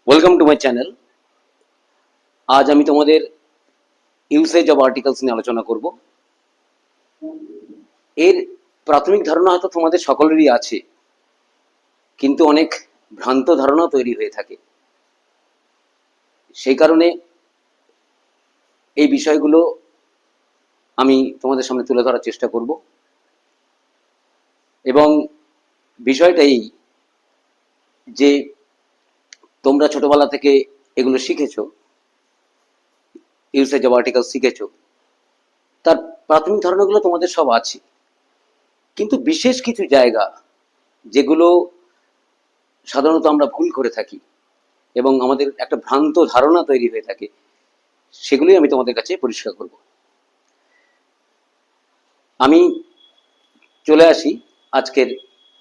Welcome to my channel. আজ আমি তোমাদের ইউসেজ অফ আর্টিকেলস নিয়ে আলোচনা করব। এর প্রাথমিক ধারণা হয়তো তোমাদের সকলেরই আছে, কিন্তু অনেক ভ্রান্ত ধারণা তৈরি হয়ে থাকে। সেই কারণে এই বিষয়গুলো আমি তোমাদের সামনে তুলে ধরার চেষ্টা করব। এবং বিষয়টা এই যে তোমরা ছোটবেলা থেকে এগুলো শিখেছো, ইউসেজ অফ আর্টিকেলস শিখেছো, তার প্রাথমিক ধারণাগুলো তোমাদের সব আছে, কিন্তু বিশেষ কিছু জায়গা যেগুলো সাধারণত আমরা ভুল করে থাকি এবং আমাদের একটা ভ্রান্ত ধারণা তৈরি হয়ে থাকে, সেগুলোই আমি তোমাদের কাছে পরিষ্কার করব। আমি চলে আসি আজকের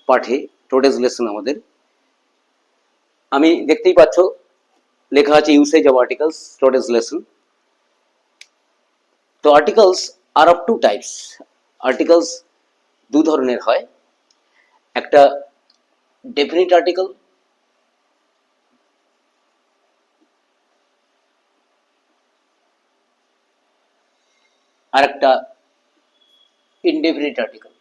পাঠে, টুডেজ লেসন আমাদের। আমি দেখতেই পাচ্ছ লেখা আছে usage of articles today's lesson. তো articles are of two types. Articles দু ধরনের হয়, একটা ডেফিনিট আর্টিকেল আর একটা ইনডেফিনিট আর্টিকেল।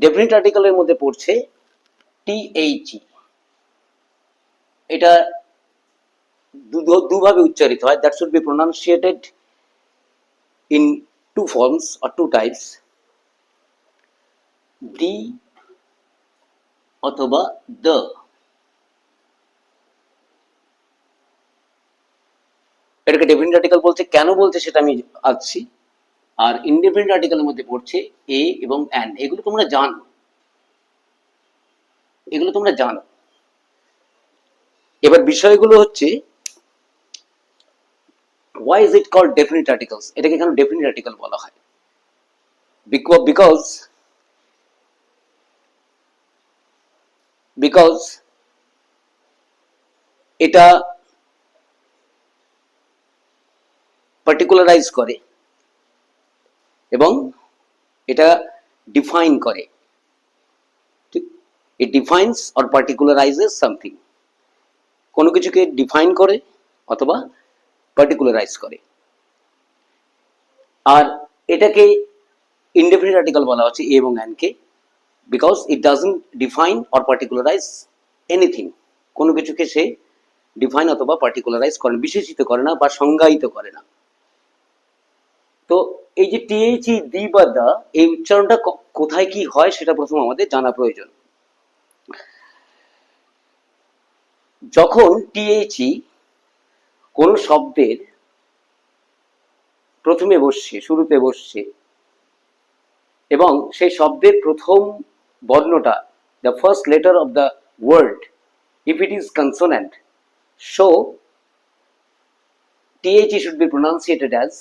ডেফিনিট আর্টিকেলের মধ্যে পড়ছে টিএইচই। এটা দুভাবে উচ্চারিত হয়, that should be pronunciated in two forms or two types, the অথবা দ্য। এটাকে ডেফিনিট আর্টিকেল বলছে, কেন বলছে সেটা আমি আসছি। আর ইনডেফিনিট আর্টিকেলের মধ্যে পড়ছে এ এবং অ্যান। এগুলো তোমরা জানো, এগুলো তোমরা জানো। এবার বিষয়গুলো হচ্ছে, why is it called definite articles? এটাকে কেন ডেফিনিট আর্টিকেল বলা হয়? বিকজ এটা পার্টিকুলারাইজ করে এবং এটা ডিফাইন করে। ইট ডিফাইন্স অর পার্টিকুলারাইজেস সামথিং। কোনো কিছুকে ডিফাইন করে অথবা পার্টিকুলারাইজ করে। আর এটাকে ইনডেফিনিট আর্টিকেল বলা হচ্ছে এ এবং অ্যান কে, because it doesn't define or particularize anything. কোনো কিছুকে সে ডিফাইন অথবা পার্টিকুলারাইজ করে, বিশেষিত করে না বা সংজ্ঞায়িত করে না। তো এই যে টিএইচই দি বা দা, এই উচ্চারণটা কোথায় কি হয় সেটা প্রথম আমাদের জানা প্রয়োজন। যখন টিএইচই কোন শব্দের প্রথমে বসছে, শুরুতে বসছে, এবং সেই শব্দের প্রথম বর্ণটা, the first letter of the word, if it is consonant, so THE should be pronunciated as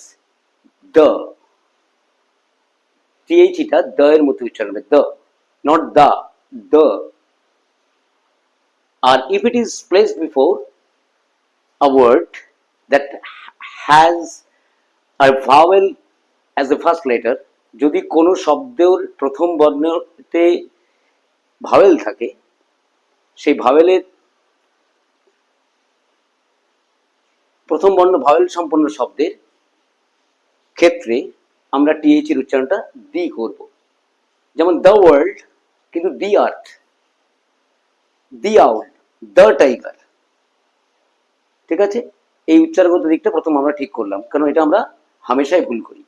the. THE টা the এর মতো উচ্চারণ হবে, the, not the, the. R if it is placed before a word that has a vowel as the first letter, যদি কোনো শব্দের প্রথম বর্ণতে vowel থাকে, সেই ভাওয়েলের প্রথম বর্ণ ভাওয়েল সম্পন্ন শব্দের ক্ষেত্রে আমরা টিএইচ এর উচ্চারণটা দি করব। যেমন দ্য ওয়ার্ল্ড, কিন্তু দি আর্থ, দি আউল, দ্য টাইগার। ঠিক আছে, এই উচ্চারণগত দিকটা প্রথম আমরা ঠিক করলাম, কারণ এটা আমরা হামেশাই ভুল করি।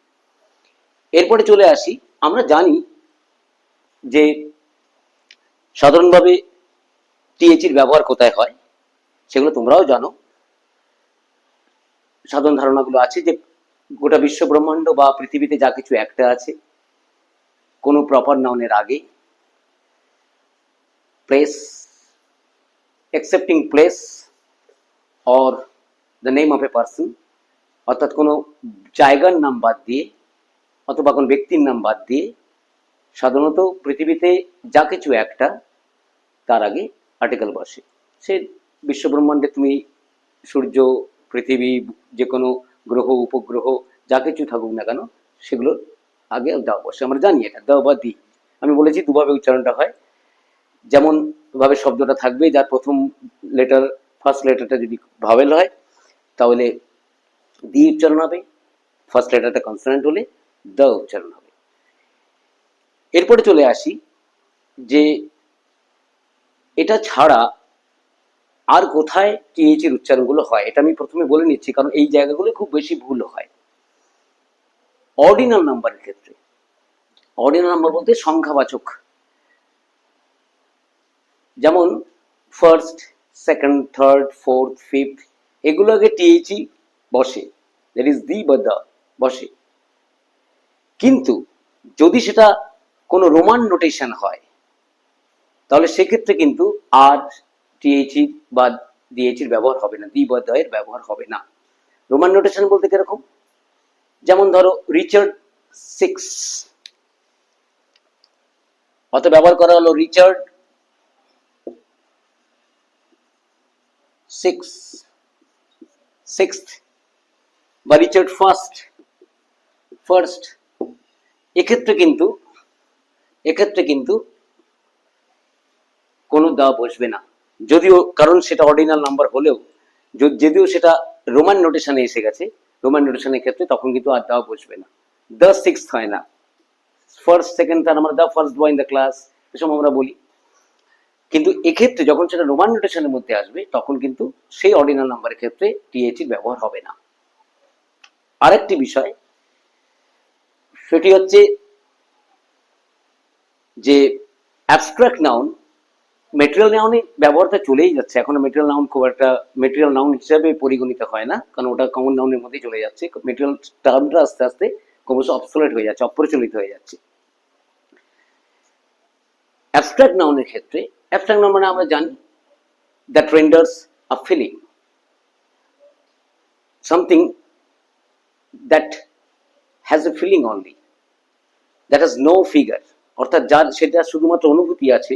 এরপরে চলে আসি, আমরা জানি যে সাধারণভাবে টিএইচ এর ব্যবহার কোথায় হয়, সেগুলো তোমরাও জানো। সাধারণ ধারণাগুলো আছে যে গোটা বিশ্ব ব্রহ্মাণ্ড বা পৃথিবীতে যা কিছু একটা আছে, কোনো প্রপার নাউনের আগে place, excepting place or the name of a person, অর্থাৎ কোনো জায়গার নাম বাদ দিয়ে অথবা কোনো ব্যক্তির নাম বাদ দিয়ে সাধারণত পৃথিবীতে যা কিছু একটা, তার আগে আর্টিকেল বসে। সে বিশ্বব্রহ্মাণ্ডে তুমি সূর্য, পৃথিবী, যে কোনো গ্রহ উপগ্রহ যা কিছু থাকুক না কেন সেগুলোর আগে দা বসে। আমরা জানি এটা দ বা দি। আমি বলেছি দুভাবে উচ্চারণটা হয়। যেমন ভাবে শব্দটা থাকবে, যার প্রথম লেটার, ফার্স্ট লেটারটা যদি ভাওয়েল হয় তাহলে দি উচ্চারণ হবে, ফার্স্ট লেটারটা কনসোনেন্ট হলে দ উচ্চারণ হবে। এরপরে চলে আসি যে এটা ছাড়া আর কোথায় টিএইচ এর উচ্চারণগুলো হয়। এটা আমি প্রথমে বলে নিচ্ছি, কারণ এই জায়গাগুলো খুব বেশি ভুল হয়। অর্ডিনাল নাম্বারের ক্ষেত্রে, অর্ডিনাল নাম্বার বলতে সংখ্যাবাচক, যেমন first, second, third, fourth, fifth, এগুলো আগে টিএইচই বসে, দ্যাট ইজ দি বা দা বসে। কিন্তু যদি সেটা কোনো রোমান নোটেশন হয় তাহলে সেক্ষেত্রে কিন্তু আর টিএইচই বা ডিএইচির ব্যবহার হবে না, দি বা দ এর ব্যবহার হবে না। রোমান নোটেশন বলতে কিরকম, যেমন ধরো রিচার্ড 6, অত ব্যবহার করা হলো রিচার্ড 6th বা রিচার্ড ফার্স্ট। এক্ষেত্রে কিন্তু কোনো দা বসবে না, যদিও, কারণ সেটা অর্ডিনাল নাম্বার হলেও, যদিও সেটা রোমান নোটেশনে এসে গেছে, রোমান নোটেশনের ক্ষেত্রে তখন কিন্তু আর দা বসবে না। দ্য 6th হয় না, ফার্স্ট, সেকেন্ড, থার্ড, আমরা the first boy in the class এসব আমরা বলি। কিন্তু এক্ষেত্রে যখন সেটা রোমান নোটেশনের মধ্যে আসবে তখন কিন্তু সেই অর্ডিনাল নাম্বারের ক্ষেত্রে টিএইচ এর ব্যবহার হবে না। আরেকটি বিষয় সেটি হচ্ছে যে অ্যাবস্ট্রাক্ট নাউন, মেটেরিয়াল নাউনে ব্যবহারটা চলেই যাচ্ছে, এখন মেটেরিয়াল নাউন খুব একটা মেটেরিয়াল নাউন হিসাবে পরিগণিত হয় না, কারণ ওটা কমন নাউনের মধ্যেই চলে যাচ্ছে। মেটেরিয়াল টার্মটা আস্তে আস্তে ক্রমশ অবসোলেট হয়ে যাচ্ছে, অপ্রচলিত হয়ে যাচ্ছে। অ্যাবস্ট্রাক্ট নাউনের ক্ষেত্রে, অ্যাবস্ট্রাক্ট নাউন মানে আমরা জানি that renders a feeling, something that has a feeling only, that has no figure, অর্থাৎ যার সেটা শুধুমাত্র অনুভূতি আছে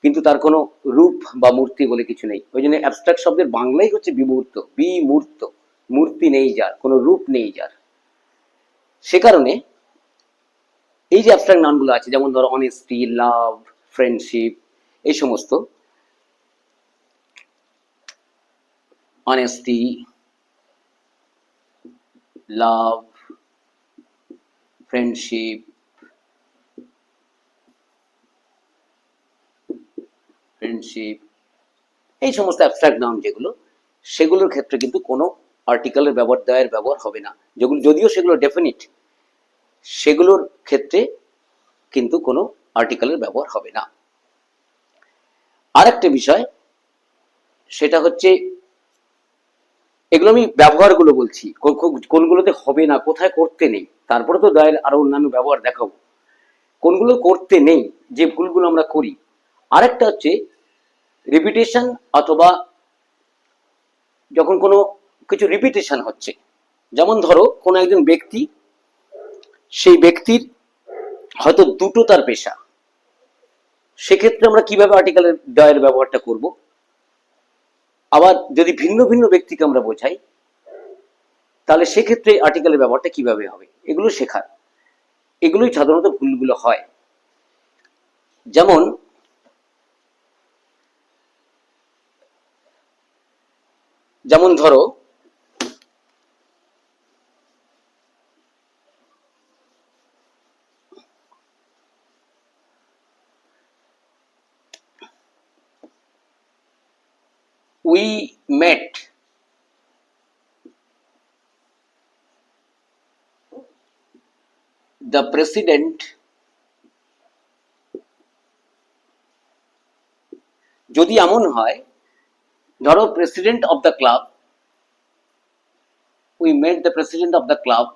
কিন্তু তার কোনো রূপ বা মূর্তি বলে কিছু নেই। ওই জন্য অ্যাবস্ট্রাক্ট শব্দের বাংলাই হচ্ছে বিমূর্ত, বিমূর্ত, মূর্তি নেই যার, কোনো রূপ নেই যার। সে কারণে এই যে অ্যাবস্ট্রাক্ট নাউনগুলো আছে, যেমন ধরো অনেস্টি, লাভ, ফ্রেন্ডশিপ, এই সমস্ত, অনেস্টি, লাভ, ফ্রেন্ডশিপ, এই সমস্ত অ্যাবস্ট্রাক্ট নাউন যেগুলো, সেগুলোর ক্ষেত্রে কিন্তু কোনো আর্টিকেলের ব্যবহার হবে না। যেগুলো যদিও সেগুলো ডেফিনিট, সেগুলোর ক্ষেত্রে কিন্তু কোনো আর্টিকেলের ব্যবহার হবে না। আরেকটা বিষয় সেটা হচ্ছে, এগুলো আমি ব্যবহারগুলো বলছি, কোনগুলোতে হবে না, কোথায় করতে নেই, তারপরে তো দায়ের আরো অন্যান্য ব্যবহার দেখাবো। কোনগুলো করতে নেই, যে ভুলগুলো আমরা করি। আরেকটা হচ্ছে রিপিটেশন, অথবা যখন কোনো কিছু রিপিটেশন হচ্ছে, যেমন ধরো কোনো একজন ব্যক্তি, সেই ব্যক্তির হয়তো দুটো তার পেশা, সেক্ষেত্রে আমরা কিভাবে আর্টিকেলের দায়ের ব্যবহারটা করব। আবার যদি ভিন্ন ভিন্ন ব্যক্তিকে আমরা বোঝাই তাহলে সেক্ষেত্রে আর্টিকেলের ব্যবহারটা কিভাবে হবে, এগুলো শেখার, এগুলোই সাধারণত ভুলগুলো হয়। যেমন ধরো we met the president, যদি এমন হয়, ধরো president of the club, we met the president of the club,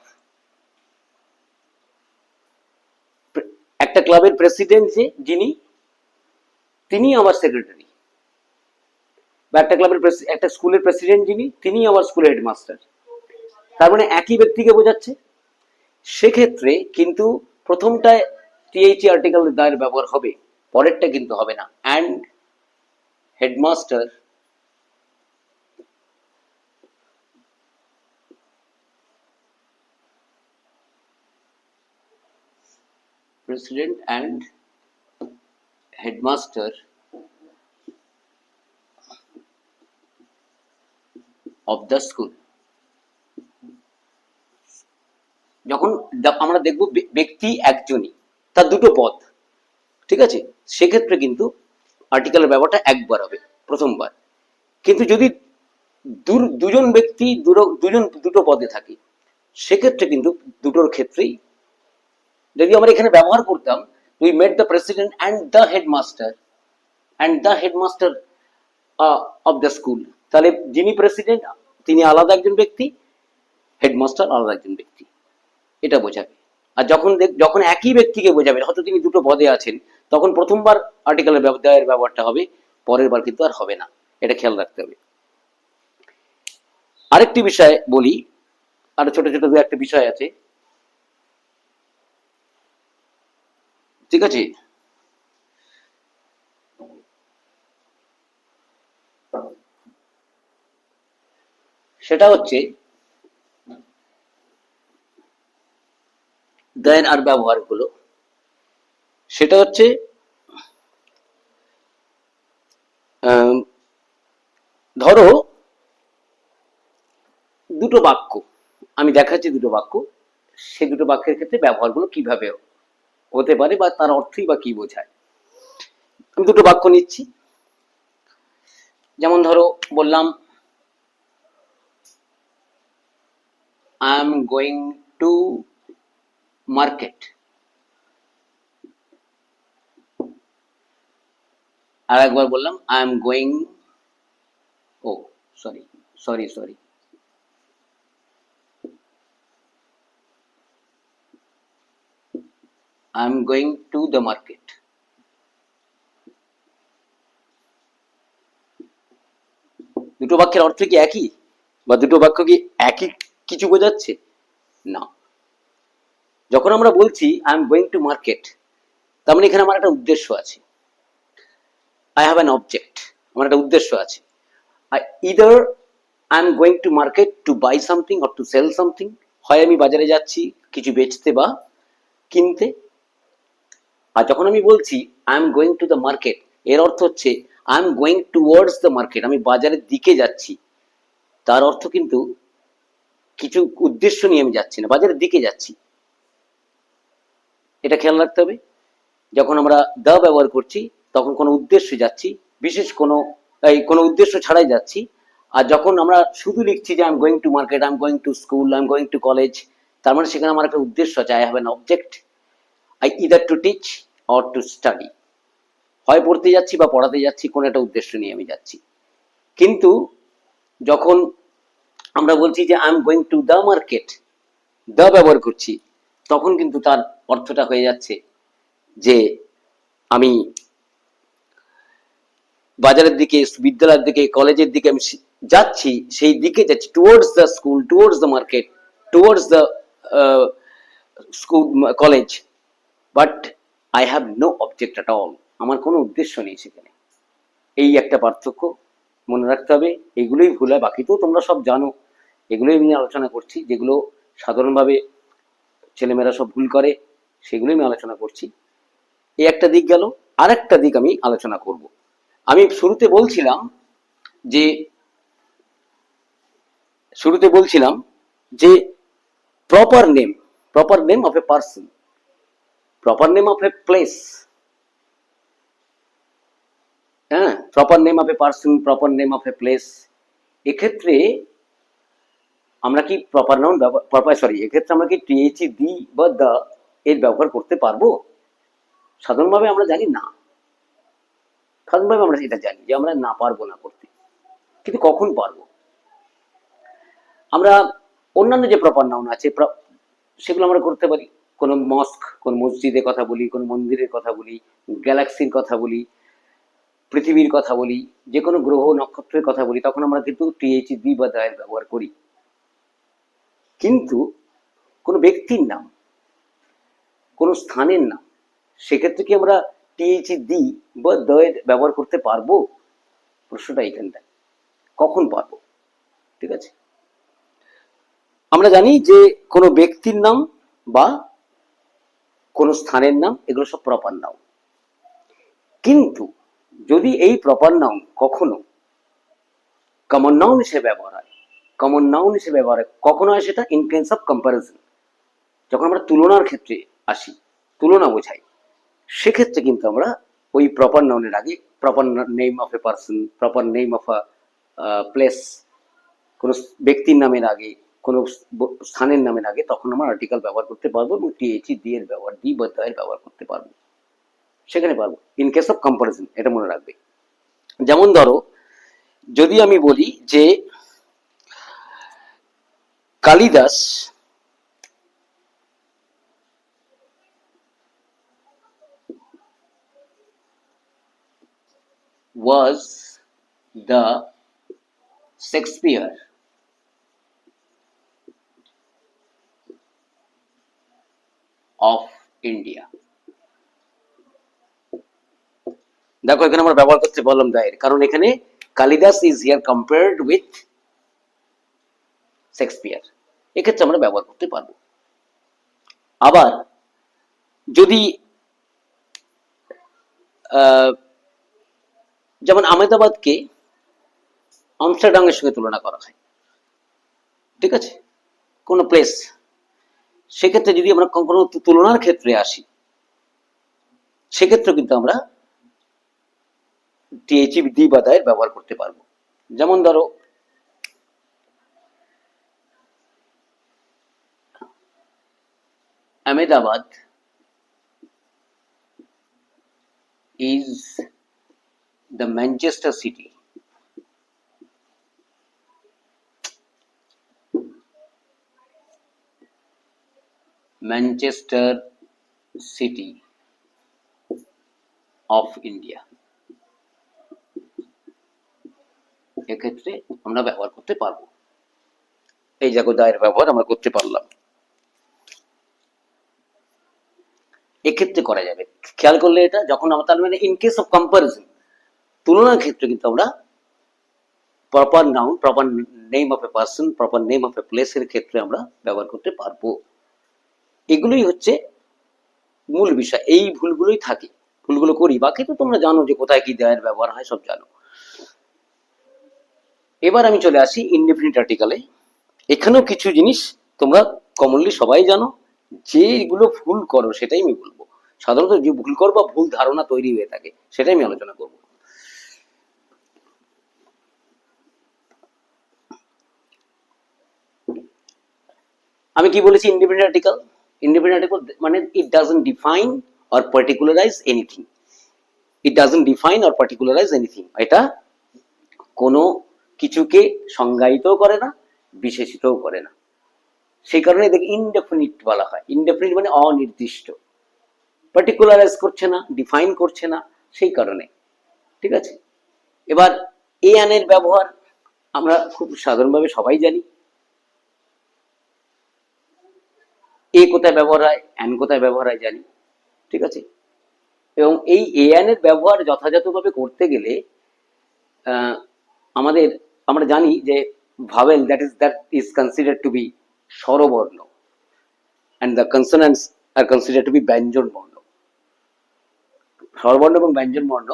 একটা ক্লাবের প্রেসিডেন্ট যিনি, তিনি আমার সেক্রেটারি, বা একটা ক্লাবের একটা স্কুলের প্রেসিডেন্ট যিনি, তিনি আমার স্কুলের হেডমাস্টার, তার মানে একই ব্যক্তিকে বোঝাচ্ছে। সেক্ষেত্রে কিন্তু প্রথমটায় টিএইচই আর্টিকেল দায়ের ব্যবহার হবে, পরেরটা কিন্তু হবে না। And headmaster president and headmaster of the school. যখন আমরা দেখব ব্যক্তি একজনই, তার দুটো পদ, ঠিক আছে, সেক্ষেত্রে কিন্তু আর্টিকেলের ব্যবহারটা একবার হবে, প্রথমবার। কিন্তু যদি দুজন ব্যক্তি দুটো পদে থাকে, সেক্ষেত্রে কিন্তু দুটোর ক্ষেত্রেই যদি আমরা এখানে ব্যবহার করতাম we mate the president and the headmaster of the school, তাহলে যিনি প্রেসিডেন্ট তিনি আলাদা একজন ব্যক্তি, হেডমাস্টার আলাদা একজন ব্যক্তি, এটা বোঝাবে। আর যখন একই ব্যক্তিকে বোঝাবে, হয়তো তিনি দুটো পদে আছেন, তখন প্রথমবার আর্টিকেলের ব্যবহারটা হবে, পরের বার কিন্তু আর হবে না, এটা খেয়াল রাখতে হবে। আরেকটি বিষয় বলি, আরো ছোট ছোট দু একটা বিষয় আছে, ঠিক আছে। সেটা হচ্ছে দেন আর ব্যবহার গুলো, সেটা হচ্ছে ধরো দুটো বাক্য আমি দেখাচ্ছি, দুটো বাক্য, সে দুটো বাক্যের ক্ষেত্রে ব্যবহারগুলো কিভাবে হতে পারে বা তার অর্থই বা কি বোঝায়। আমি দুটো বাক্য নিচ্ছি, যেমন ধরো বললাম I am going to market, আর একবার বললাম I am going, oh sorry sorry sorry I am going to the market. দুটো বাক্যের অর্থ কি একই, বা দুটো বাক্য কি একই কিছু বোঝাচ্ছে? না। যখন আমরা বলছি I am going to market, তার মানে এখানে আমার একটা উদ্দেশ্য আছে, আই হ্যাভ অ্যান অবজেক্ট, আমার একটা উদ্দেশ্য আছে। Either I am going to market to buy something or to sell something, হয় আমি বাজারে যাচ্ছি কিছু বেচতে বা কিনতে। আর যখন আমি বলছি I am going to the market, এর অর্থ হচ্ছে I am going towards the market, আমি বাজারের দিকে যাচ্ছি। তার অর্থ কিন্তু কিছু উদ্দেশ্য নিয়ে আমি যাচ্ছি না, বাজারের দিকে যাচ্ছি, এটা খেয়াল রাখতে হবে। যখন আমরা দ্য ব্যবহার করছি তখন কোনো উদ্দেশ্যে যাচ্ছি, বিশেষ কোনো উদ্দেশ্য ছাড়াই যাচ্ছি। আর যখন আমরা শুধু লিখছি যে I am going to market, I am going to school, I am going to college, তার মানে সেখানে আমার একটা উদ্দেশ্য আছে, I have an object, I either to teach or to study, হয় পড়তে যাচ্ছি বা পড়াতে যাচ্ছি, কোনো একটা উদ্দেশ্য নিয়ে আমি যাচ্ছি। কিন্তু যখন আমরা বলছি যে I am going to the market, the ব্যবহার করছি, তখন কিন্তু তার অর্থটা হয়ে যাচ্ছে যে আমি বাজারের দিকে, বিদ্যালয়ের দিকে, কলেজের দিকে আমি যাচ্ছি, সেই দিকে যাচ্ছি, towards the school, towards the market, towards the school college, but I have no object at all, আমার কোনো উদ্দেশ্য নেই সেখানে। এই একটা পার্থক্য মনে রাখতে হবে। এগুলোই ভুল হয়, বাকি তো তোমরা সব জানো, এগুলোই আমি আলোচনা করছি, যেগুলো সাধারণভাবে ছেলেমেয়েরা সব ভুল করে সেগুলোই আমি আলোচনা করছি। এই একটা দিক গেল, আর একটা দিক আমি আলোচনা করব। আমি শুরুতে বলছিলাম যে proper name of a person, proper name of a place, হ্যাঁ, proper name of a person, proper name of a place, এক্ষেত্রে আমরা কি এক্ষেত্রে আমরা কি টিএইচ দি বা দা এর ব্যবহার করতে পারবো? সাধারণভাবে আমরা জানি না, সাধারণভাবে আমরা এটা জানি যে আমরা না পারবো না করতে, কিন্তু কখন পারবো? আমরা অন্যান্য যে প্রপার নাউন আছে সেগুলো আমরা করতে পারি। কোনো মস্ক, কোন মসজিদের কথা বলি, কোন মন্দিরের কথা বলি, গ্যালাক্সির কথা বলি, পৃথিবীর কথা বলি, যে কোনো গ্রহ নক্ষত্রের কথা বলি, তখন আমরা কিন্তু টিএইচ দি বা দা এর ব্যবহার করি। কিন্তু কোনো ব্যক্তির নাম, কোনো স্থানের নাম, সেক্ষেত্রে কি আমরা টিএইচ দি বা দা এর ব্যবহার করতে পারবো? প্রশ্নটা এইখানটা, কখন পারবো? ঠিক আছে, আমরা জানি যে কোনো ব্যক্তির নাম বা কোন স্থানের নাম, এগুলো সব প্রপার নাউন। কিন্তু যদি এই প্রপার নাউন কখনো কমন নাউন হিসেবে ব্যবহার হয়, কমন নাউন হিসেবে ব্যবহার হয় কখনো হয় সেটা ইন কেস অফ কম্পারিজন, যখন আমরা তুলনার ক্ষেত্রে আসি, তুলনা বোঝাই, সেক্ষেত্রে কিন্তু আমরা ওই প্রপার নাউনের আগে proper name of a person, proper name of a place, কোনো ব্যক্তির নামের আগে, কোনো স্থানের নামের আগে, তখন আমরা আর্টিকেল ব্যবহার করতে পারবো এবং টিএইচই দি এর ব্যবহার, দি বা দা এর ব্যবহার করতে পারবো, সেখানে পারবো ইন কেস অফ কম্পারিজন, এটা মনে রাখবে। যেমন ধরো যদি আমি বলি যে Kalidas was the Shakespeare of India। দেখো এখানে আমরা ব্যবহার করতে বললাম দায়ের, কারণ এখানে Kalidas is here compared with Shakespeare, এক্ষেত্রে আমরা ব্যবহার করতে পারবো। আবার যদি যেমন আহমেদাবাদকে আমস্টারডামের সঙ্গে তুলনা করা হয়, ঠিক আছে, কোন প্লেস, সেক্ষেত্রে যদি আমরা কোনো তুলনার ক্ষেত্রে আসি, সেক্ষেত্রে কিন্তু আমরা টিএইচই দি বা দা এর ব্যবহার করতে পারবো। যেমন ধরো Ahmedabad is the Manchester city of India। এক্ষেত্রে আমরা ব্যবহার করতে পারবো, এই জায়গা দায়ের ব্যবহার আমরা করতে পারলাম, এক্ষেত্রে করা যাবে। খেয়াল করলে এটা যখন আমরা, তার মানে ইন কেস অফ কম্পারিজন, তুলনার ক্ষেত্রে কিন্তু আমরা proper noun, proper name of a person, proper name of a place এর ক্ষেত্রে আমরা ব্যবহার করতে পারবো। এগুলোই হচ্ছে মূল বিষয়, এই ভুলগুলোই থাকে, ভুলগুলো করি, বাকি তো তোমরা জানো যে কোথায় কি দায়ের ব্যবহার হয়, সব জানো। এবার আমি চলে আসি ইনডেফিনিট আর্টিকেলে। এখানেও কিছু জিনিস তোমরা কমনলি সবাই জানো, যেগুলো ভুল করো সেটাই আমি বলবো। সাধারণত যে ভুল করো বা ভুল ধারণা তৈরি হয়ে থাকে সেটাই আমি আলোচনা করব। আমি কি বলেছি ইনডিপেন্ডেন্ট আর্টিকেল? ইনডিপেন্ডেন্ট আর্টিকেল মানে it doesn't define or particularize anything, it doesn't define or particularize anything, এটা কোনো কিছুকে সংজ্ঞায়িতও করে না, বিশেষিতও করে না, সেই কারণে দেখি ইনডেফিনিট বলা হয়। ইনডেফিনিট মানে অনির্দিষ্ট, পার্টিকুলারাইজ করছে না, ডিফাইন করছে না, সেই কারণে, ঠিক আছে। এবার এ অ্যান এর ব্যবহার আমরা খুব সাধারণভাবে সবাই জানি, এ কোথায় ব্যবহার হয়, অ্যান কোথায় ব্যবহার হয় জানি, ঠিক আছে। এবং এই এ অ্যান এর ব্যবহার যথাযথভাবে করতে গেলে আমাদের, আমরা জানি যে vowel that is considered to be স্বরবর্ণ and the consonants are considered to be ব্যঞ্জন বর্ণ। স্বরবর্ণ এবং ব্যঞ্জন বর্ণ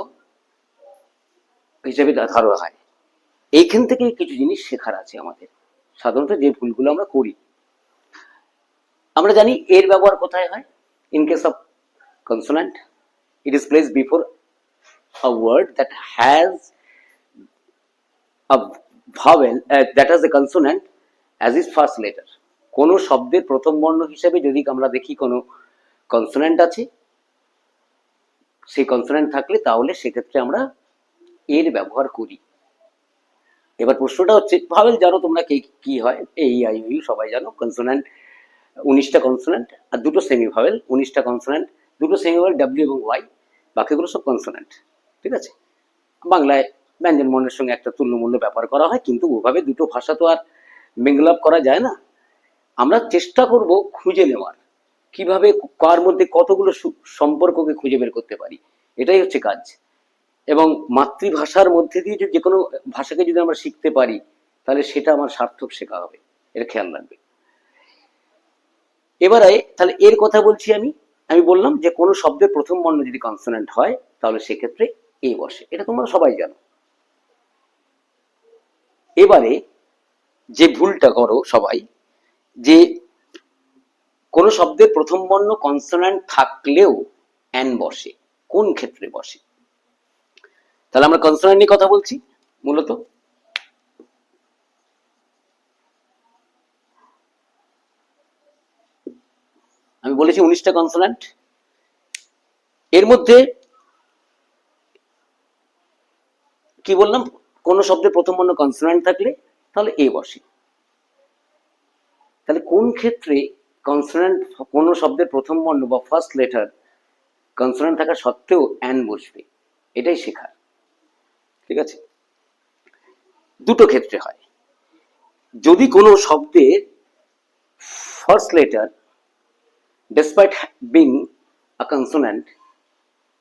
হিসেবে ধরা হয়। এইখান থেকে কিছু জিনিস শেখার আছে আমাদের, সাধারণত যে ভুলগুলো আমরা করি। আমরা জানি এর ব্যবহার কোথায় হয়, in case of consonant it is placed before a word that has a vowel that has a consonant as its first letter। কোন শব্দের প্রথম বর্ণ হিসেবে যদি আমরা দেখি কোনো কনসোনেন্ট আছে, সেই কনসোনেন্ট থাকলে তাহলে সেক্ষেত্রে আমরা এর ব্যবহার করি। এবার প্রশ্নটা হচ্ছে, ভাওয়েল জানো তোমরা কি হয়, এই আই ইউ সবাই জানো। কনসোনেন্ট 19টা কনসোনেন্ট আর দুটো সেমি ভাওয়েল, 19টা কনসোনেন্ট, দুটো সেমি ভাওয়েল ডাব্লিউ এবং ওয়াই, বাকিগুলো সব কনসোনেন্ট, ঠিক আছে। বাংলায় ব্যঞ্জন বর্ণের সঙ্গে একটা তুল্যমূল্য ব্যাপার করা হয়, কিন্তু ওভাবে দুটো ভাষা তো আর মিঙ্গল আপ করা যায় না। আমরা চেষ্টা করব খুঁজে নেওয়ার, কিভাবে কার মধ্যে কতগুলো সম্পর্ককে খুঁজে বের করতে পারি, এটাই হচ্ছে কাজ। এবং মাতৃভাষার মধ্যে দিয়ে যে কোনো ভাষাকে যদি আমরা শিখতে পারি, তাহলে সেটা আমার সার্থক শেখা হবে, এটা খেয়াল রাখবে। এবারে তাহলে এর কথা বলছি আমি, আমি বললাম যে কোনো শব্দের প্রথম বর্ণ যদি কনসোনেন্ট হয় তাহলে সেক্ষেত্রে এ বসে, এটা তোমরা সবাই জানো। এবারে যে ভুলটা করো সবাই, যে কোনো শব্দের প্রথম বর্ণ কনসোনেন্ট থাকলেও অ্যান বসে, কোন ক্ষেত্রে বসে? তাহলে আমরা কনসোনেন্ট নিয়ে কথা বলছি মূলত। আমি বলেছি 19টা কনসোনেন্ট, এর মধ্যে কি বললাম, কোন শব্দের প্রথম বর্ণ কনসোনেন্ট থাকলে তাহলে এ বসে। তাহলে কোন ক্ষেত্রে কনসোনেন্ট, কোন শব্দের প্রথম বর্ণ বা ফার্স্ট লেটার কনসোনেন্ট থাকা সত্ত্বেও অ্যান বসবে, এটাই শেখার। ঠিক আছে, দুটো ক্ষেত্রে হয়। যদি কোনো শব্দের first letter despite being a consonant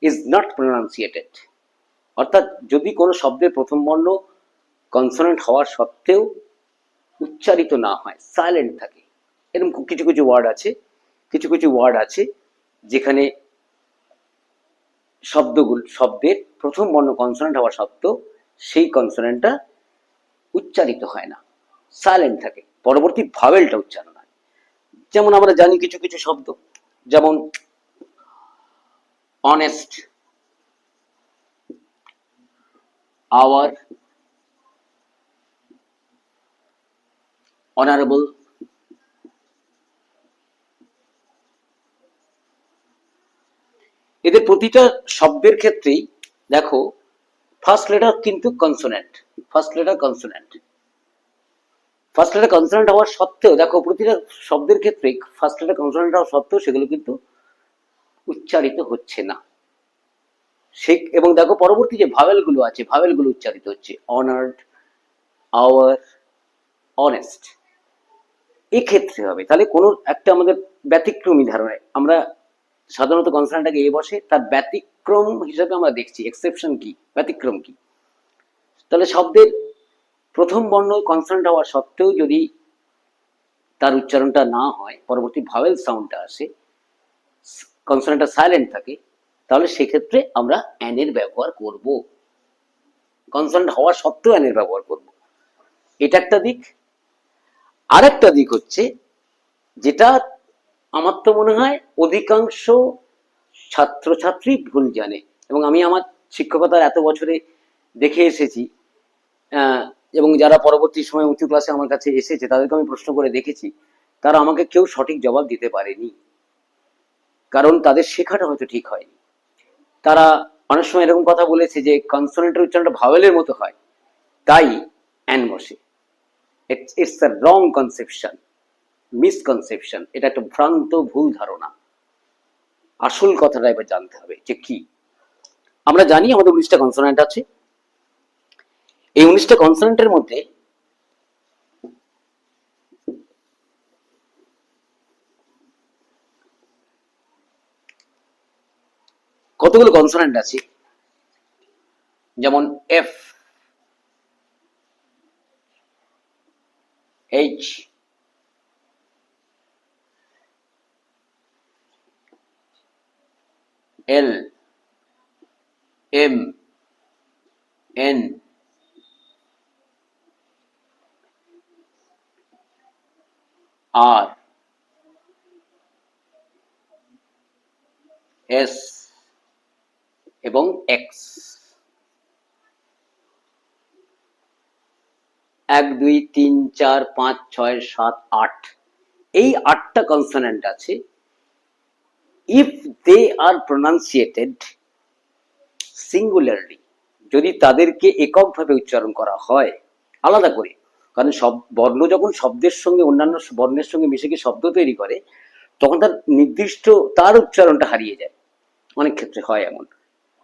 is not pronunciated, অর্থাৎ যদি কোনো শব্দের প্রথম বর্ণ কনসোনেন্ট হওয়ার সত্ত্বেও উচ্চারিত না হয়, সাইলেন্ট থাকে, এরকম কিছু কিছু ওয়ার্ড আছে যেখানে শব্দের প্রথম বর্ণ কনসোনেন্ট হওয়া সত্ত্বেও সেই কনসোনেন্টটা উচ্চারিত হয় না, সাইলেন্ট থাকে, পরবর্তী ভাওয়েলটা উচ্চারণ হয়। যেমন আমরা জানি কিছু কিছু শব্দ, যেমন অনেস্ট, আওয়ার, অনারেবল, এদের প্রতিটা শব্দের ক্ষেত্রেই দেখো ফার্স্ট লেটার কিন্তু কনসোনেন্ট, ফার্স্ট লেটার কনসোনেন্ট হওয়ার সত্ত্বেও দেখো প্রতিটা শব্দের ক্ষেত্রে ফার্স্ট লেটার কনসোনেন্ট হওয়ার সত্ত্বেও সেগুলো কিন্তু উচ্চারিত হচ্ছে না। এবং দেখো পরবর্তী যে ভাওয়েলগুলো আছে, ভাওয়েলগুলো উচ্চারিত হচ্ছে, অনার্ড, আওয়ার, অনেস্ট, এক্ষেত্রে হবে। তাহলে কোনো একটা আমাদের ব্যতিক্রমী ধারণায় আমরা সাধারণত কনসোনেন্টটাকে এ বসে, তার ব্যতিক্রম হিসাবে আমরা দেখছি এক্সেপশন কি, ব্যতিক্রম কি। তাহলে শব্দের প্রথম বর্ণ কনসোনেন্ট হওয়া সত্ত্বেও যদি তার উচ্চারণটা না হয়, পরবর্তী ভাওয়েল সাউন্ডটা আসে, কনসোনেন্টটা সাইলেন্ট থাকে, তাহলে সেক্ষেত্রে আমরা অ্যানের ব্যবহার করব, কনসোনেন্ট হওয়া সত্ত্বেও অ্যানের ব্যবহার করব। এটা একটা দিক। আর একটা দিক হচ্ছে যেটা আমার তো মনে হয় অধিকাংশ ছাত্রছাত্রী ভুল জানে, এবং আমি আমার শিক্ষকতার এত বছরে দেখে এসেছি, এবং যারা পরবর্তী সময় উঁচু ক্লাসে আমার কাছে এসেছে তাদেরকে আমি প্রশ্ন করে দেখেছি, তারা আমাকে কেউ সঠিক জবাব দিতে পারেনি, কারণ তাদের শেখাটা হয়তো ঠিক হয়নি। তারা অনেক সময় এরকম কথা বলেছে যে কনসোনেন্টের উচ্চারণটা ভাওয়েলের মতো হয়, তাই অ্যান বসে। It's a wrong conception, misconception, এটা একটা ভ্রান্ত ভুল ধারণা। আসল কথাটা এবার জানতে হবে যে কি। আমরা জানি আমাদের 19টা কনসোনেন্ট আছে, এই 19টা কনসোনেন্টের মধ্যে কতগুলো কনসোনেন্ট আছে, যেমন এফ, এইচ, এল, এম, এন, আর, এস এবং এক্স। 1 2 3 4 5 6 7 8, এই 8টা কনসোনেন্ট আছে। ইফ দে আর প্রনাউন্সিয়েটেড সিঙ্গুলারলি, যদি তাদেরকে এককভাবে উচ্চারণ করা হয় আলাদা করে, কারণ সব বর্ণ যখন শব্দের সঙ্গে অন্যান্য বর্ণের সঙ্গে মিশে গিয়ে শব্দ তৈরি করে, তখন তার নির্দিষ্ট তার উচ্চারণটা হারিয়ে যায়। অনেক ক্ষেত্রে হয় এমন,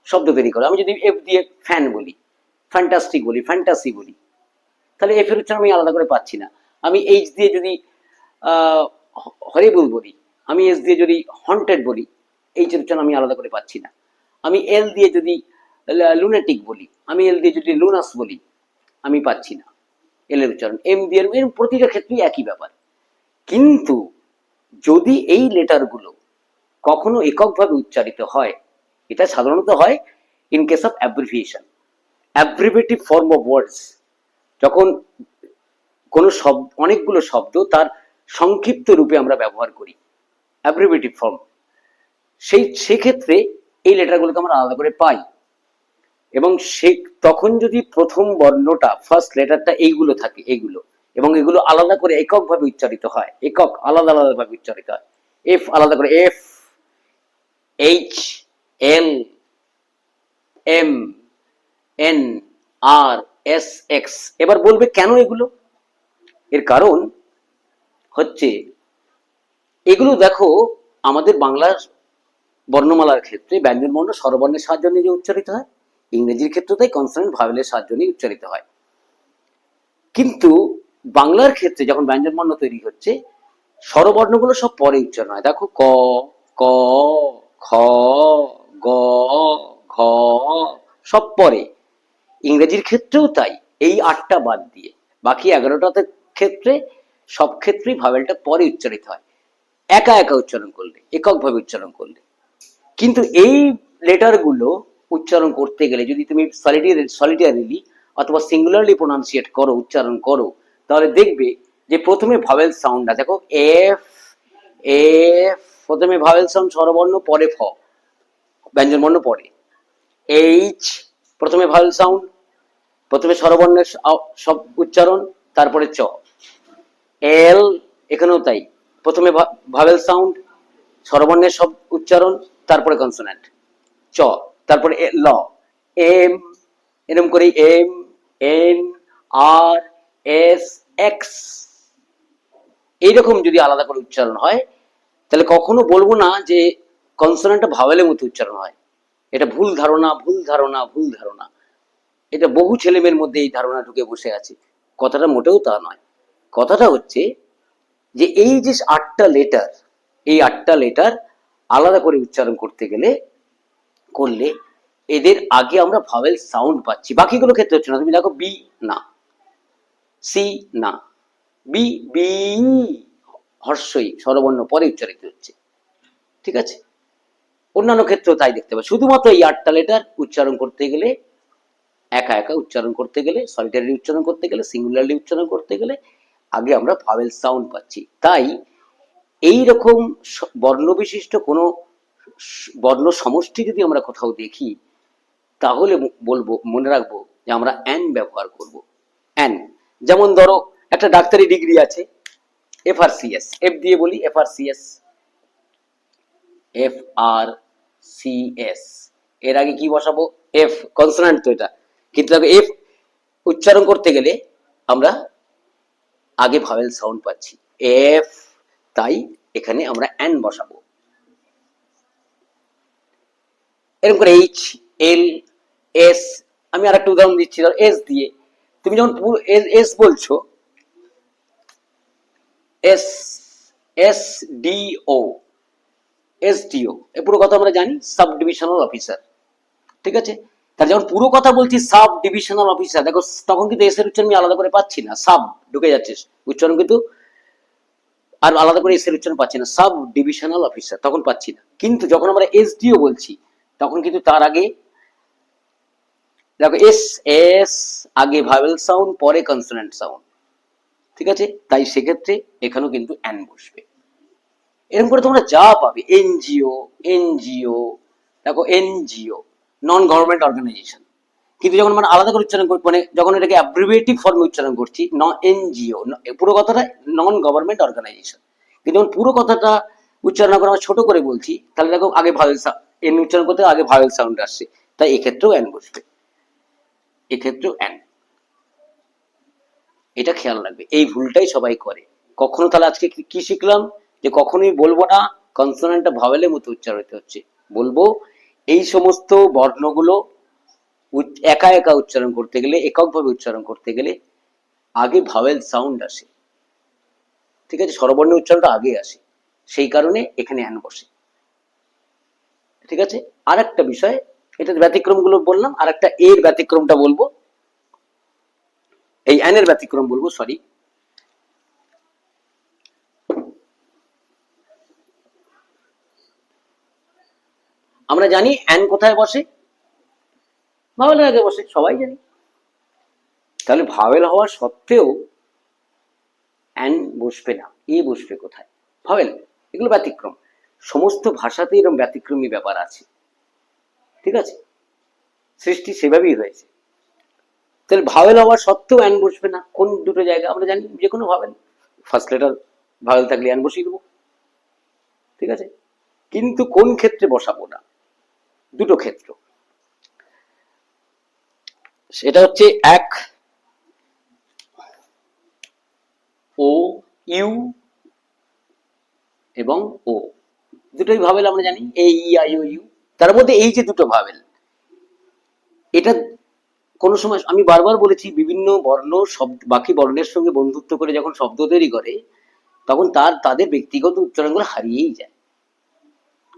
শব্দ তৈরি করে। আমি যদি এফ দিয়ে ফ্যান বলি, ফ্যান্টাস্টিক বলি, ফ্যান্টাসি বলি, তাহলে এফ এর উচ্চারণ আমি আলাদা করে পাচ্ছি না। আমি এইচ দিয়ে যদি হরিবল বলি, আমি এস দিয়ে যদি হন্টেড বলি, এইচ এর উচ্চারণ আমি আলাদা করে পাচ্ছি না। আমি এল দিয়ে যদি লুনেটিক বলি, আমি এল দিয়ে যদি লুনাস বলি, আমি পাচ্ছি না এল এর উচ্চারণ। এম দিয়ে, প্রতিটা ক্ষেত্রেই একই ব্যাপার। কিন্তু যদি এই লেটারগুলো কখনো এককভাবে উচ্চারিত হয়। এটা সাধারণত হয় in case of abbreviation, abbreviative form of words, যখন কোনো শব্দ, অনেকগুলো শব্দ তার সংক্ষিপ্ত রূপে আমরা ব্যবহার করি, অ্যাব্রিভেটিভ ফর্ম, সেক্ষেত্রে এই লেটারগুলোকে আমরা আলাদা করে পাই। এবং সে তখন যদি প্রথম বর্ণটা, ফার্স্ট লেটারটা এইগুলো থাকে, এইগুলো, এবং এগুলো আলাদা করে এককভাবে উচ্চারিত হয়, একক আলাদা আলাদাভাবে উচ্চারিত হয়, এফ আলাদা করে এফ, এইচ, এল, এম, এন, আর, এস, এক্স। এবার বলবে কেন এগুলো? এর কারণ হচ্ছে, এগুলো দেখো আমাদের বাংলার বর্ণমালার ক্ষেত্রে ব্যঞ্জনবর্ণ স্বরবর্ণের সাহায্য নিয়ে যে উচ্চারিত হয়, ইংরেজির ক্ষেত্রে তাই কনসোনেন্ট ভাওয়েলের সাহায্য নিয়ে উচ্চারিত হয়। কিন্তু বাংলার ক্ষেত্রে যখন ব্যঞ্জনবর্ণ তৈরি হচ্ছে, স্বরবর্ণগুলো সব পরে উচ্চারণ হয়। দেখো ক, ক, খ, গ, ঘ, সব পরে। ইংরেজির ক্ষেত্রেও তাই, এই 8টা বাদ দিয়ে বাকি 11টাতে ক্ষেত্রে সব ক্ষেত্রেই ভাওয়েলটা পরে উচ্চারিত হয়, একা একা উচ্চারণ করলে, এককভাবে উচ্চারণ করলে। কিন্তু এই লেটারগুলো উচ্চারণ করতে গেলে যদি তুমি সলিটারিলি অথবা সিঙ্গুলারলি প্রোনাউন্সিয়েট করো, উচ্চারণ করো, তাহলে দেখবে যে প্রথমে ভাওয়েল সাউন্ড আছে। দেখো এফ, এফ, প্রথমে ভাওয়েল সাউন্ড স্বরবর্ণ, পরে ফ, ব্যঞ্জনবর্ণ পরে। এইচ, প্রথমে ভাওয়েল সাউন্ড, প্রথমে স্বরবর্ণের সব উচ্চারণ, তারপরে চ। এল, এখানেও তাই, প্রথমে ভাওয়েল সাউন্ড, স্বরবর্ণের সব উচ্চারণ, তারপরে কনসোনেন্ট চ, তারপরে ল। এম, এরকম করে এম, এন, আর, এস, এক্স, এইরকম যদি আলাদা করে উচ্চারণ হয়, তাহলে কখনো বলবো না যে কনসোনেন্টটা ভাওয়েলের মতো উচ্চারণ হয়। এটা ভুল ধারণা, ভুল ধারণা, ভুল ধারণা। এটা বহু ছেলেমেয়ের মধ্যে এই ধারণা ঢুকে বসে আছে। কথাটা মোটেও তা নয়। কথাটা হচ্ছে যে এই যে 8টা লেটার, এই 8টা লেটার আলাদা করে উচ্চারণ করলে এদের আগে আমরা ভাওয়েল সাউন্ড পাচ্ছি, বাকিগুলো ক্ষেত্রে হচ্ছে না। তুমি দেখো বি না, সি না, বি, বি হর্ষই স্বরবর্ণ পরে উচ্চারিত হচ্ছে, ঠিক আছে? অন্যান্য ক্ষেত্রেও তাই দেখতে পাবে। শুধুমাত্র এই 8টা লেটার উচ্চারণ করতে গেলে, একা একা উচ্চারণ করতে গেলে, সলিটারি উচ্চারণ করতে গেলে, সিঙ্গুলারলি উচ্চারণ করতে গেলে আগে আমরা ভাওয়েল সাউন্ড পাচ্ছি। তাই এই রকম বর্ণবিশিষ্ট কোনো বর্ণ সমষ্টি যদি আমরা কোথাও দেখি, তাহলে বলবো, মনে রাখবো যে আমরা অ্যান ব্যবহার করব। অ্যান, যেমন ধরো একটা ডাক্তারি ডিগ্রি আছে, FRCS, এফ দিয়ে বলি, FRCS, FRCS, এর আগে কি বসাবো? এফ, কনসোনেন্ট তো এটা, কিন্তু এফ উচ্চারণ করতে গেলে আমরা আগে ভাওয়েল সাউন্ড পাচ্ছি, এফ, তাই এখানে আমরা অ্যান বসাবো। এরকম করে এইচ, এল, এস। আমি আর একটা উদাহরণ দিচ্ছি, ধর এস দিয়ে, তুমি যখন পুরো এস বলছো, এস, এস ডি ও, SDO, এ পুরো কথা আমরা জানি, সাব ডিভিশনাল অফিসার, ঠিক আছে? তাহলে যখন পুরো কথা বলছি সাব ডিভিশনাল অফিসার, দেখো তখন কিন্তু এস এর উচ্চারণ আমি আলাদা করে পাচ্ছি না, সাব ঢুকে যাচ্ছে উচ্চারণ, কিন্তু আর আলাদা করে এস এর উচ্চারণ পাচ্ছি না, সাব ডিভিশনাল অফিসার তখন পাচ্ছি না। কিন্তু যখন আমরা SDO বলছি, তখন কিন্তু তার আগে দেখো এস, এস আগে ভাওয়েল সাউন্ড, পরে কনসোনেন্ট সাউন্ড, ঠিক আছে? তাই সেক্ষেত্রে এখানেও কিন্তু অ্যান বসবে। এরকম করে তোমরা যা পাবে, NGO, NGO, দেখো NGO, নন গভর্নমেন্ট অর্গানাইজেশন, কিন্তু যখন মানে আলাদা করে উচ্চারণ করছি, মানে যখন এটাকে অ্যাব্রিভিয়েটিভ ফর্মে উচ্চারণ করছি, NGO, পুরো কথাটা নন গভর্নমেন্ট অর্গানাইজেশন, কিন্তু যখন পুরো কথাটা উচ্চারণ করে আমরা ছোট করে বলছি, তাহলে দেখো আগে ভাওয়েল, এন উচ্চারণ করতে আগে ভাওয়েল সাউন্ড আসছে, তাই এক্ষেত্রেও অ্যান বসবে, এক্ষেত্রেও অ্যান। এটা খেয়াল রাখবে, এই ভুলটাই সবাই করে। কখনো তাহলে আজকে কি শিখলাম? যে কখনোই বলবো না কনসোনেন্টটা ভাওয়েলের মতো উচ্চারিত হচ্ছে, বলবো এই সমস্ত বর্ণগুলো একা একা উচ্চারণ করতে গেলে, এককভাবে উচ্চারণ করতে গেলে আগে ভাওয়েল সাউন্ড আসে, ঠিক আছে? স্বরবর্ণের উচ্চারণটা আগে আসে, সেই কারণে এখানে অ্যান বসে, ঠিক আছে? আর একটা বিষয়, এটা ব্যতিক্রম গুলো বললাম, আর একটা এর ব্যতিক্রমটা বলবো, এই অ্যানের ব্যতিক্রম বলবো, সরি। আমরা জানি অ্যান কোথায় বসে, ভাওয়েলের আগে বসে, সবাই জানি। তাহলে ভাওয়েল হওয়া সত্ত্বেও অ্যান বসবে না, এ বসবে কোথায়? ভাওয়েল। এগুলো ব্যতিক্রম, সমস্ত ভাষাতে এরকম ব্যতিক্রমী ব্যাপার আছে, ঠিক আছে? সৃষ্টি সেভাবেই হয়েছে। তাহলে ভাওয়েল হওয়া সত্ত্বেও অ্যান বসবে না, কোন দুটো জায়গা আমরা জানি? যে কোনো ভাওয়েল, ফার্স্ট লেটার ভাওয়েল থাকলে অ্যান বসিয়ে দেবো, ঠিক আছে? কিন্তু কোন ক্ষেত্রে বসাবো না? দুটো ক্ষেত্র, সেটা হচ্ছে এক, ও ইউ এবং ও, দুটোই ভাওয়েল আমরা জানি, এ ই আই ও ইউ। তার মধ্যে এই যে দুটো ভাওয়েল, এটা কোনো সময় আমি বারবার বলেছি, বিভিন্ন বর্ণ শব্দ বাকি বর্ণের সঙ্গে বন্ধুত্ব করে যখন শব্দ তৈরি করে, তখন তাদের ব্যক্তিগত উচ্চারণগুলো হারিয়েই যায়,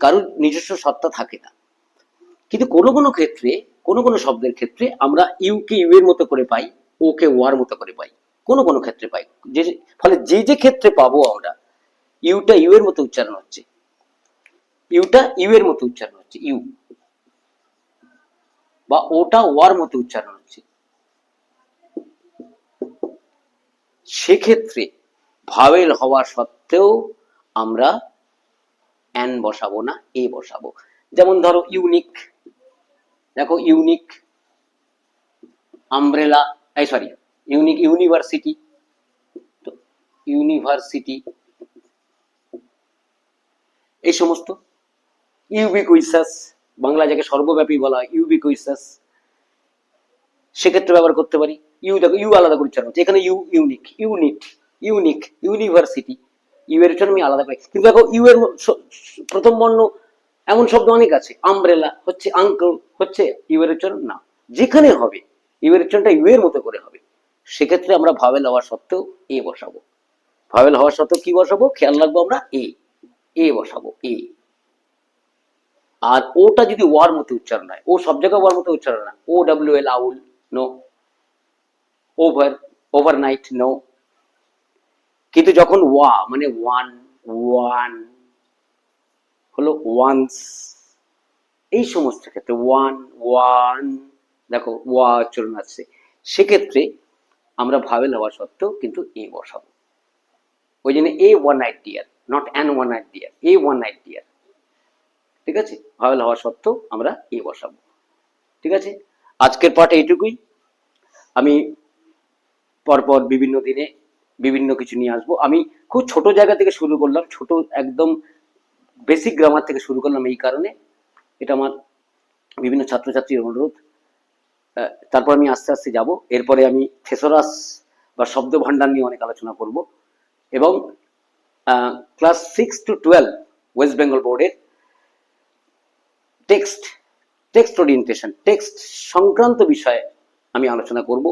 কারোর নিজস্ব সত্তা থাকে না। কিন্তু কোনো কোনো ক্ষেত্রে, কোনো কোনো শব্দের ক্ষেত্রে আমরা ইউ কে ইউ এর মতো করে পাই, ও কে ওয়ার মতো করে পাই, কোনো কোনো ক্ষেত্রে পাই। যে ফলে যে যে ক্ষেত্রে পাবো আমরা, ইউটা ইউ এর মতো উচ্চারণ হচ্ছে, ইউটা ইউ এর মতো উচ্চারণ হচ্ছে, ইউ, বা ওটা ওয়ার মতো উচ্চারণ হচ্ছে, সেক্ষেত্রে ভাওয়েল হওয়া সত্ত্বেও আমরা অ্যান বসাবো না, এ বসাবো। যেমন ধরো ইউনিক, দেখো ইউনিক আমব্রেলা, এই সরি, ইউনিক ইউনিভার্সিটি, তো ইউনিভার্সিটি, এই সমস্ত। ইউবিকুইসাস, বাংলা যাকে সর্বব্যাপী বলা হয়, ইউবিকুইসাস, সেক্ষেত্রে ব্যবহার করতে পারি। ইউ দেখো, ইউ আলাদা করে উচ্চারণ হচ্ছে, এখানে U unique, unit, unique, university, U এর উচ্চারণ আমি আলাদা পাই। কিন্তু দেখো ইউ এর প্রথম বর্ণ এমন শব্দ অনেক আছে, আমব্রেলা হচ্ছে, আঙ্কেল হচ্ছে, ইউ এর উচ্চারণ না, যেখানে হবে ইউ এর উচ্চারণটা ইউ এর মতো করে হবে, সেক্ষেত্রে আমরা ভাওয়েল হওয়া সত্ত্বেও এ বসাবো। ভাওয়েল হওয়া সত্ত্বেও কি বসাবো? খেয়াল রাখবো আমরা, এ, এ বসাবো, এ। আর ওটা যদি ওয়ার মতো উচ্চারণ হয়, ও সব জায়গায় ওয়ার মতো উচ্চারণ না, O W L owl, no. Over, overnight, no. কিন্তু যখন ওয়া মানে ওয়ান, ওয়ান হলো ওয়ান্স, এই সমস্ত ক্ষেত্রে ওয়ান, ওয়ান, দেখো ওয়া উচ্চারণ আছে, সেক্ষেত্রে আমরা ভাওয়েল হওয়া সত্ত্বেও কিন্তু এ বসাবো। ওই জন্য a one night dear, not an one night dear, a one night dear, ঠিক আছে? ভাওয়েল হওয়া সত্ত্বেও আমরা এ বসাবো, ঠিক আছে? আজকের পাঠ এইটুকুই। আমি পরপর বিভিন্ন দিনে বিভিন্ন কিছু নিয়ে আসবো। আমি খুব ছোট জায়গা থেকে শুরু করলাম, ছোট একদম বেসিক গ্রামার থেকে শুরু করলাম, এই কারণে এটা আমার বিভিন্ন ছাত্রছাত্রীর অনুরোধ। তারপর আমি আস্তে আস্তে যাব, এরপরে আমি থেসরাস বা শব্দ ভান্ডার নিয়ে অনেক আলোচনা করব, এবং ক্লাস 6 to 12 ওয়েস্ট বেঙ্গল বোর্ডের টেক্সট ওরিয়েন্টেশন, টেক্সট সংক্রান্ত বিষয়ে আমি আলোচনা করব,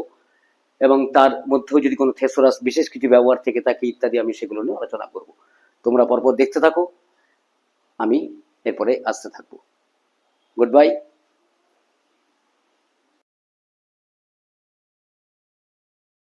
এবং তার মধ্যেও যদি কোনো থেসরাস বিশেষ কিছু ব্যবহার থেকে থাকে ইত্যাদি, আমি সেগুলো নিয়ে আলোচনা করব। তোমরা পরপর দেখতে থাকো, আমি এরপরে আসতে থাকবো। Good bye.